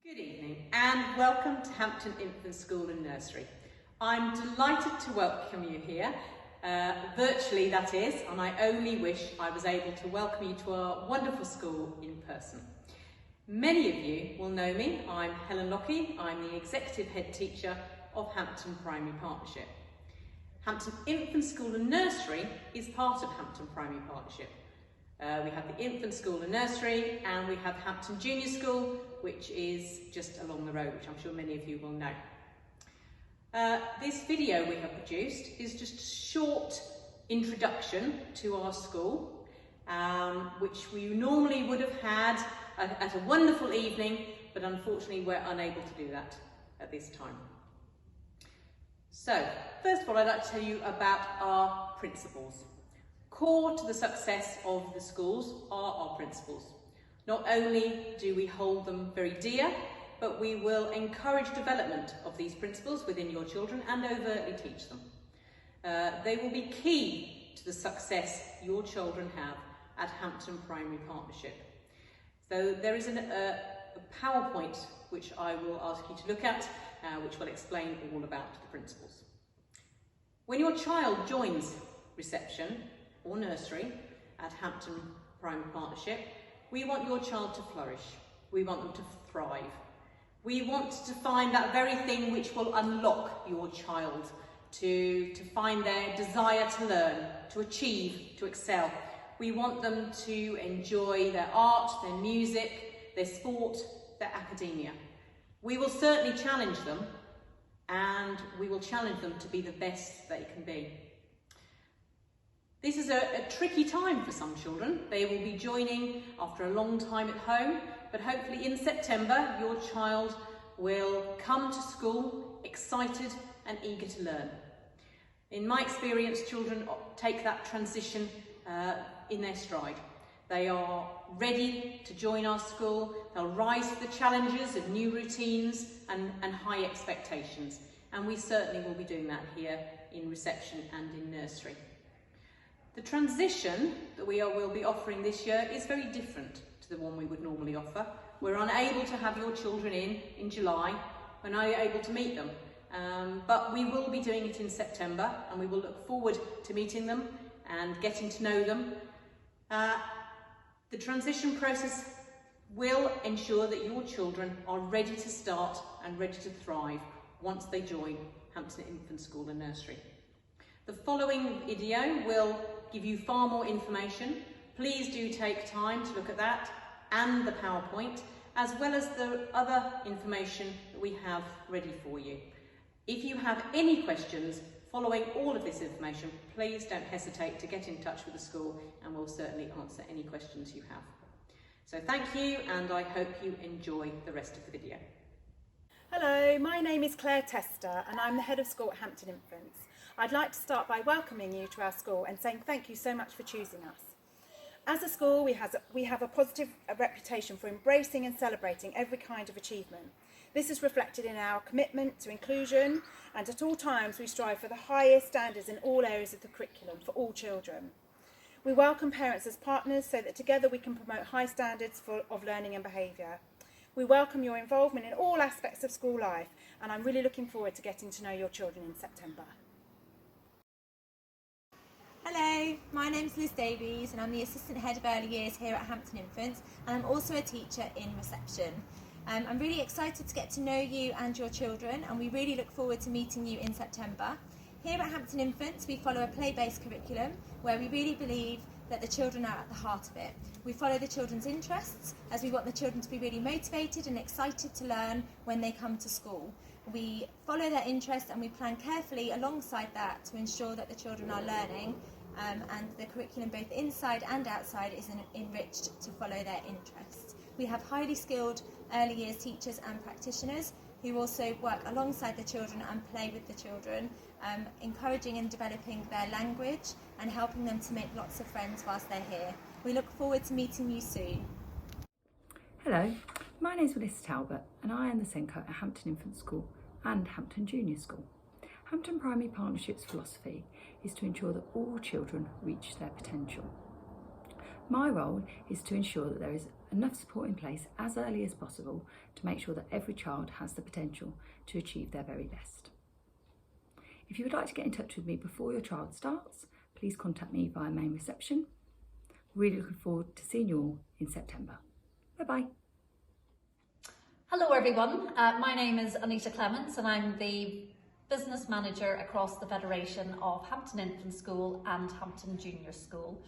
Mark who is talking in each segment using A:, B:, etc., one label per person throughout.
A: Good evening and welcome to Hampton Infant School and Nursery. I'm delighted to welcome you here, virtually that is, and I only wish I was able to welcome you to our wonderful school in person. Many of you will know me. I'm Helen Lockie. I'm the Executive Head Teacher of Hampton Primary Partnership. Hampton Infant School and Nursery is part of Hampton Primary Partnership. We have the infant school and nursery, and we have Hampton Junior School, which is just along the road, which I'm sure many of you will know. This video we have produced is just a short introduction to our school, which we normally would have had at a wonderful evening, but unfortunately we're unable to do that at this time. So, first of all, I'd like to tell you about our principles. Core to the success of the schools are our principles. Not only do we hold them very dear, but we will encourage development of these principles within your children and overtly teach them. They will be key to the success your children have at Hampton Primary Partnership. So there is a PowerPoint which I will ask you to look at, which will explain all about the principles. When your child joins reception or nursery at Hampton Primary Partnership, we want your child to flourish. We want them to thrive. We want to find that very thing which will unlock your child to find their desire to learn, to achieve, to excel. We want them to enjoy their art, their music, their sport, their academia. We will certainly challenge them, and we will challenge them to be the best they can be. This is a tricky time for some children. They will be joining after a long time at home, but hopefully in September your child will come to school excited and eager to learn. In my experience, children take that transition in their stride. They are ready to join our school. They'll rise to the challenges of new routines and high expectations. And we certainly will be doing that here in reception and in nursery. The transition that we will be offering this year is very different to the one we would normally offer. We're unable to have your children in July. We're not able to meet them. But we will be doing it in September, and we will look forward to meeting them and getting to know them. The transition process will ensure that your children are ready to start and ready to thrive once they join Hampton Infant School and Nursery. The following video will give you far more information. Please do take time to look at that and the PowerPoint, as well as the other information that we have ready for you. If you have any questions following all of this information, please don't hesitate to get in touch with the school, and we'll certainly answer any questions you have. So thank you, and I hope you enjoy the rest of the video.
B: Hello, my name is Claire Tester and I'm the Head of School at Hampton Infants. I'd like to start by welcoming you to our school and saying thank you so much for choosing us. As a school, we have a positive reputation for embracing and celebrating every kind of achievement. This is reflected in our commitment to inclusion, and at all times we strive for the highest standards in all areas of the curriculum for all children. We welcome parents as partners so that together we can promote high standards of learning and behaviour. We welcome your involvement in all aspects of school life, and I'm really looking forward to getting to know your children in September.
C: Hello, my name's Liz Davies and I'm the Assistant Head of Early Years here at Hampton Infants, and I'm also a teacher in reception. I'm really excited to get to know you and your children, and we really look forward to meeting you in September. Here at Hampton Infants we follow a play-based curriculum where we really believe that the children are at the heart of it. We follow the children's interests, as we want the children to be really motivated and excited to learn when they come to school. We follow their interests and we plan carefully alongside that to ensure that the children are learning, and the curriculum both inside and outside is enriched to follow their interests. We have highly skilled early years teachers and practitioners who also work alongside the children and play with the children, encouraging and developing their language and helping them to make lots of friends whilst they're here. We look forward to meeting you soon.
D: Hello, my name is Melissa Talbot and I am the Senko at Hampton Infant School and Hampton Junior School. Hampton Primary Partnership's philosophy is to ensure that all children reach their potential. My role is to ensure that there is enough support in place as early as possible to make sure that every child has the potential to achieve their very best. If you would like to get in touch with me before your child starts, please contact me via main reception. Really looking forward to seeing you all in September. Bye-bye.
E: Hello everyone, my name is Anita Clements and I'm the Business Manager across the Federation of Hampton Infant School and Hampton Junior School.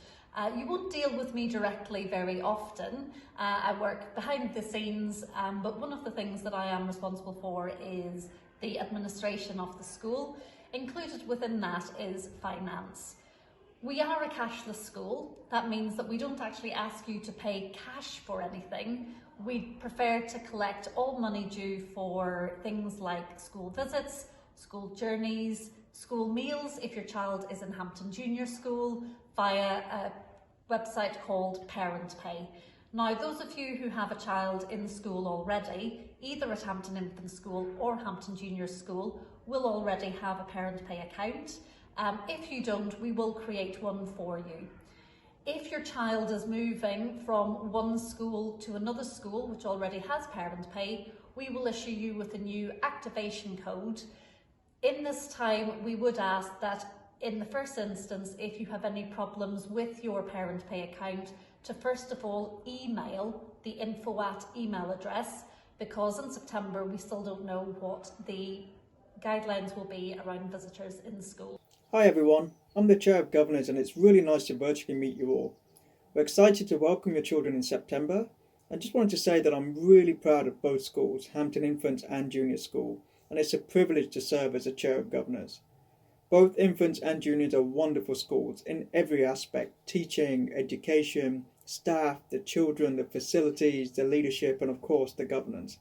E: You won't deal with me directly very often. I work behind the scenes, but one of the things that I am responsible for is the administration of the school. Included within that is finance. We are a cashless school. That means that we don't actually ask you to pay cash for anything. We prefer to collect all money due for things like school visits, school journeys, school meals if your child is in Hampton Junior School, via a website called Parent Pay. Now, those of you who have a child in school already, either at Hampton Infant School or Hampton Junior School, will already have a Parent Pay account. If you don't, we will create one for you. If your child is moving from one school to another school, which already has Parent Pay, we will issue you with a new activation code. In this time, we would ask that in the first instance, if you have any problems with your Parent Pay account, to first of all email the info@ email address, because in September we still don't know what the guidelines will be around visitors in school.
F: Hi everyone, I'm the Chair of Governors and it's really nice to virtually meet you all. We're excited to welcome your children in September and just wanted to say that I'm really proud of both schools, Hampton Infants and Junior School, and it's a privilege to serve as a Chair of Governors. Both infants and juniors are wonderful schools in every aspect: teaching, education, staff, the children, the facilities, the leadership and of course the governance.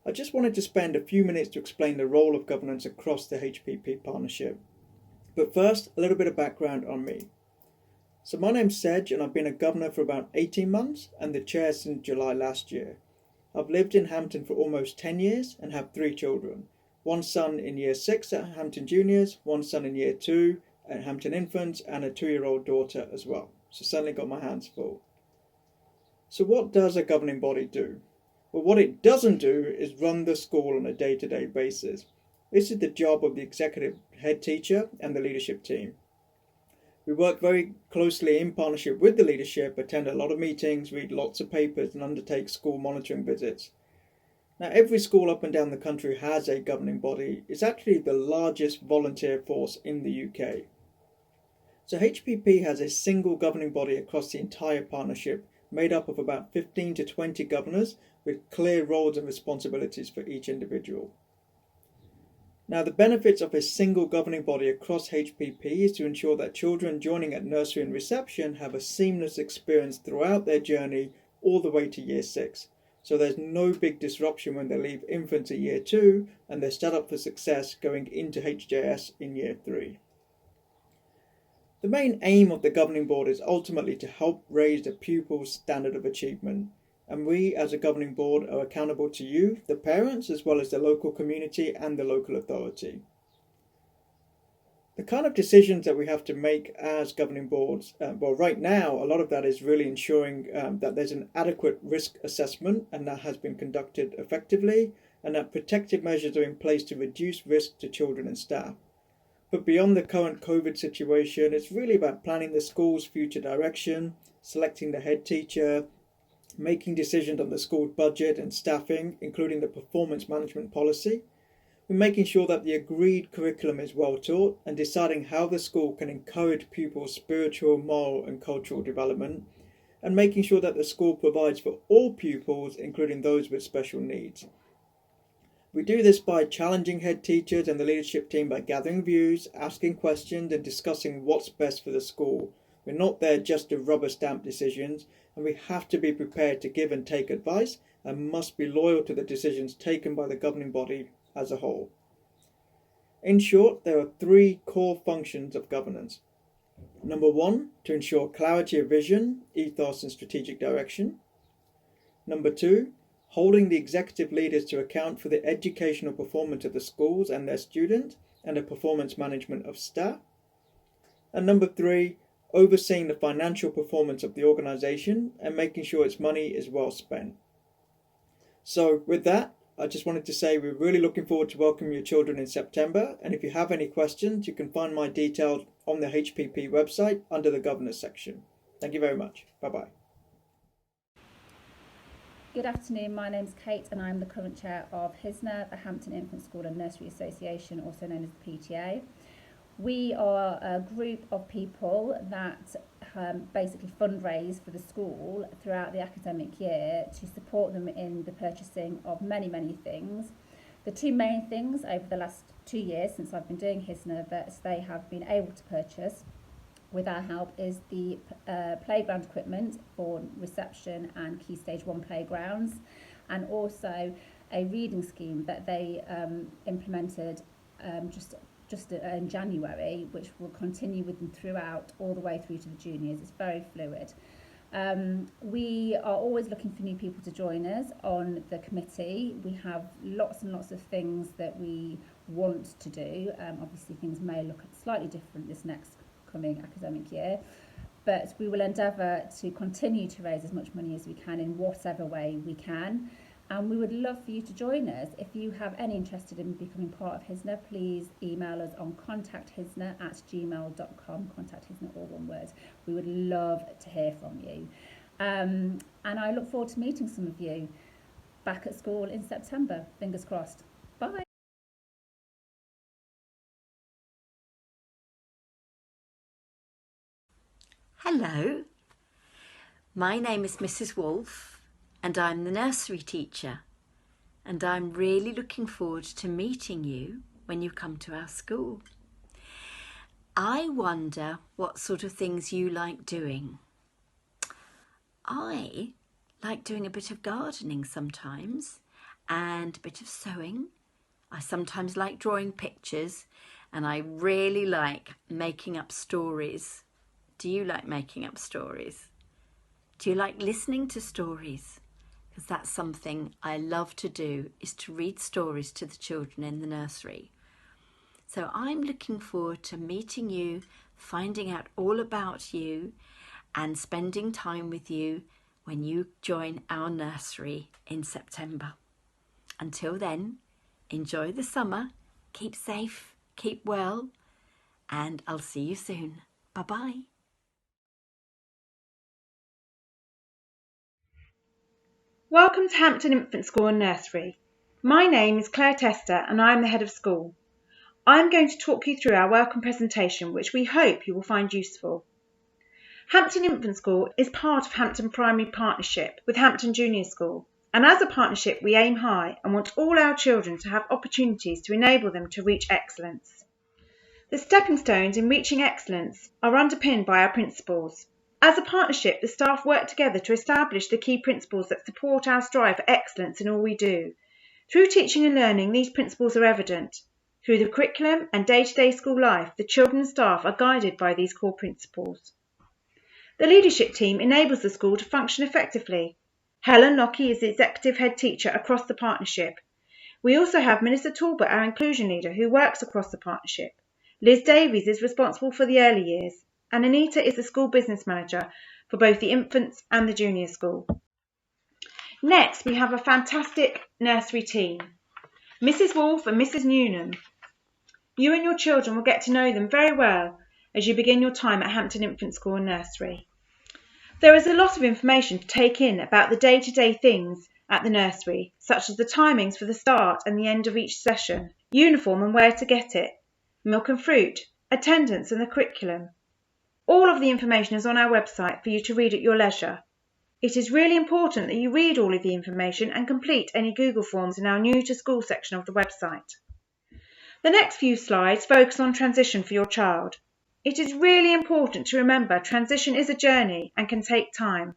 F: I just wanted to spend a few minutes to explain the role of governance across the HPP partnership. But first, a little bit of background on me. So my name's Sedge and I've been a governor for about 18 months and the chair since July last year. I've lived in Hampton for almost 10 years and have 3 children. One son in year 6 at Hampton Juniors, one son in year 2 at Hampton Infants and a 2-year-old daughter as well. So certainly got my hands full. So what does a governing body do? Well, what it doesn't do is run the school on a day-to-day basis. This is the job of the executive head teacher and the leadership team. We work very closely in partnership with the leadership, attend a lot of meetings, read lots of papers and undertake school monitoring visits. Now, every school up and down the country has a governing body. It's actually the largest volunteer force in the UK. So HPP has a single governing body across the entire partnership, made up of about 15 to 20 governors with clear roles and responsibilities for each individual. Now, the benefits of a single governing body across HPP is to ensure that children joining at nursery and reception have a seamless experience throughout their journey all the way to year 6. So there's no big disruption when they leave infants at year 2 and they're set up for success going into HJS in year 3. The main aim of the governing board is ultimately to help raise the pupil's standard of achievement. And we as a governing board are accountable to you, the parents, as well as the local community and the local authority. The kind of decisions that we have to make as governing boards, well, right now a lot of that is really ensuring that there's an adequate risk assessment and that has been conducted effectively, and that protective measures are in place to reduce risk to children and staff. But beyond the current COVID situation, it's really about planning the school's future direction, selecting the head teacher, making decisions on the school budget and staffing, including the performance management policy. We're making sure that the agreed curriculum is well taught and deciding how the school can encourage pupils' spiritual, moral and cultural development, and making sure that the school provides for all pupils, including those with special needs. We do this by challenging head teachers and the leadership team by gathering views, asking questions and discussing what's best for the school. We're not there just to rubber stamp decisions, and we have to be prepared to give and take advice and must be loyal to the decisions taken by the governing body as a whole. In short, there are 3 core functions of governance. Number 1, to ensure clarity of vision, ethos and strategic direction. Number 2, holding the executive leaders to account for the educational performance of the schools and their students and the performance management of staff. And number 3, overseeing the financial performance of the organisation and making sure its money is well spent. So with that, I just wanted to say we're really looking forward to welcoming your children in September, and if you have any questions, you can find my details on the HPP website under the Governors section. Thank you very much. Bye-bye.
G: Good afternoon, my name's Kate and I'm the current chair of HISNA, the Hampton Infant School and Nursery Association, also known as the PTA. We are a group of people that basically fundraise for the school throughout the academic year to support them in the purchasing of many things. The two main things over the last 2 years since I've been doing HISNA that they have been able to purchase with our help is the playground equipment for reception and Key Stage 1 playgrounds, and also a reading scheme that they implemented just in January, which will continue with them throughout all the way through to the juniors. It's very fluid. We are always looking for new people to join us on the committee. We have lots and lots of things that we want to do. Obviously things may look slightly different this next coming academic year, but we will endeavour to continue to raise as much money as we can in whatever way we can, and we would love for you to join us. If you have any interest in becoming part of HISNA, please email us on contacthisna@gmail.com, contact HISNA, all one word. We would love to hear from you, and I look forward to meeting some of you back at school in September, fingers crossed. Bye.
H: Hello, my name is Mrs. Wolfe and I'm the nursery teacher, and I'm really looking forward to meeting you when you come to our school. I wonder what sort of things you like doing. I like doing a bit of gardening sometimes and a bit of sewing. I sometimes like drawing pictures, and I really like making up stories. Do you like making up stories? Do you like listening to stories? Because that's something I love to do, is to read stories to the children in the nursery. So I'm looking forward to meeting you, finding out all about you and spending time with you when you join our nursery in September. Until then, enjoy the summer, keep safe, keep well, and I'll see you soon. Bye-bye.
B: Welcome to Hampton Infant School and Nursery. My name is Claire Tester and I am the head of school. I am going to talk you through our welcome presentation, which we hope you will find useful. Hampton Infant School is part of Hampton Primary Partnership with Hampton Junior School, and as a partnership we aim high and want all our children to have opportunities to enable them to reach excellence. The stepping stones in reaching excellence are underpinned by our principles. As a partnership, the staff work together to establish the key principles that support our strive for excellence in all we do. Through teaching and learning, these principles are evident. Through the curriculum and day-to-day school life, the children and staff are guided by these core principles. The leadership team enables the school to function effectively. Helen Lockie is the executive head teacher across the partnership. We also have Minister Talbot, our inclusion leader, who works across the partnership. Liz Davies is responsible for the early years, and Anita is the school business manager for both the infants and the junior school. Next, we have a fantastic nursery team, Mrs. Wolfe and Mrs. Newnham. You and your children will get to know them very well as you begin your time at Hampton Infant School and Nursery. There is a lot of information to take in about the day-to-day things at the nursery, such as the timings for the start and the end of each session, uniform and where to get it, milk and fruit, attendance and the curriculum. All of the information is on our website for you to read at your leisure. It is really important that you read all of the information and complete any Google forms in our new to school section of the website. The next few slides focus on transition for your child. It is really important to remember transition is a journey and can take time.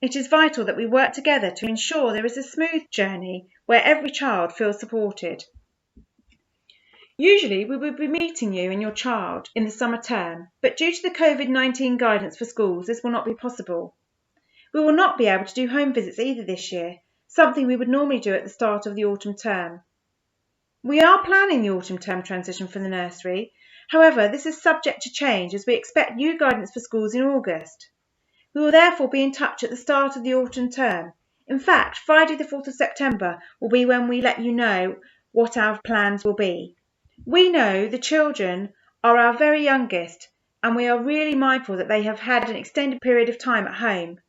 B: It is vital that we work together to ensure there is a smooth journey where every child feels supported. Usually we would be meeting you and your child in the summer term, but due to the COVID-19 guidance for schools, this will not be possible. We will not be able to do home visits either this year, something we would normally do at the start of the autumn term. We are planning the autumn term transition for the nursery, However, this is subject to change as we expect new guidance for schools in August. We will therefore be in touch at the start of the autumn term. In fact, Friday the 4th of September will be when we let you know what our plans will be. We know the children are our very youngest, and we are really mindful that they have had an extended period of time at home.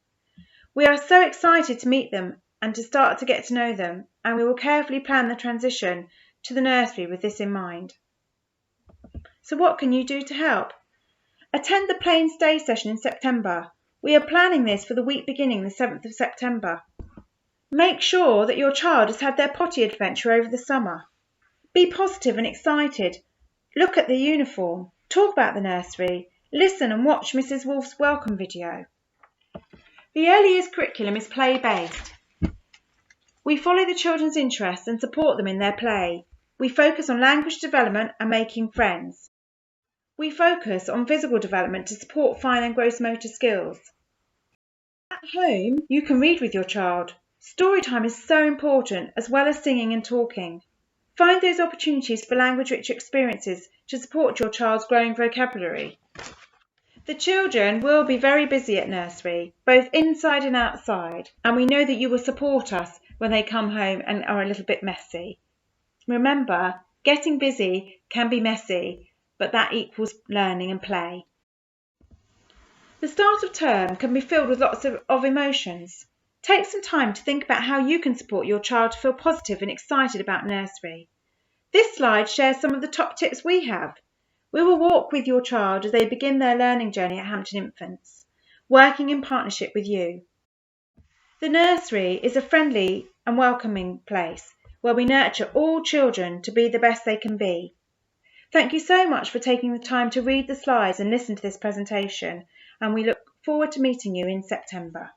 B: We are so excited to meet them and to start to get to know them, and we will carefully plan the transition to the nursery with this in mind. So what can you do to help? Attend the Play and Stay session in September. We are planning this for the week beginning the 7th of September. Make sure that your child has had their potty adventure over the summer. Be positive and excited. Look at the uniform. Talk about the nursery. Listen and watch Mrs. Wolf's welcome video. The early years curriculum is play-based. We follow the children's interests and support them in their play. We focus on language development and making friends. We focus on physical development to support fine and gross motor skills. At home, you can read with your child. Story time is so important, as well as singing and talking. Find those opportunities for language-rich experiences to support your child's growing vocabulary. The children will be very busy at nursery, both inside and outside, and we know that you will support us when they come home and are a little bit messy. Remember, getting busy can be messy, but that equals learning and play. The start of term can be filled with lots of emotions. Take some time to think about how you can support your child to feel positive and excited about nursery. This slide shares some of the top tips we have. We will walk with your child as they begin their learning journey at Hampton Infants, working in partnership with you. The nursery is a friendly and welcoming place where we nurture all children to be the best they can be. Thank you so much for taking the time to read the slides and listen to this presentation, and we look forward to meeting you in September.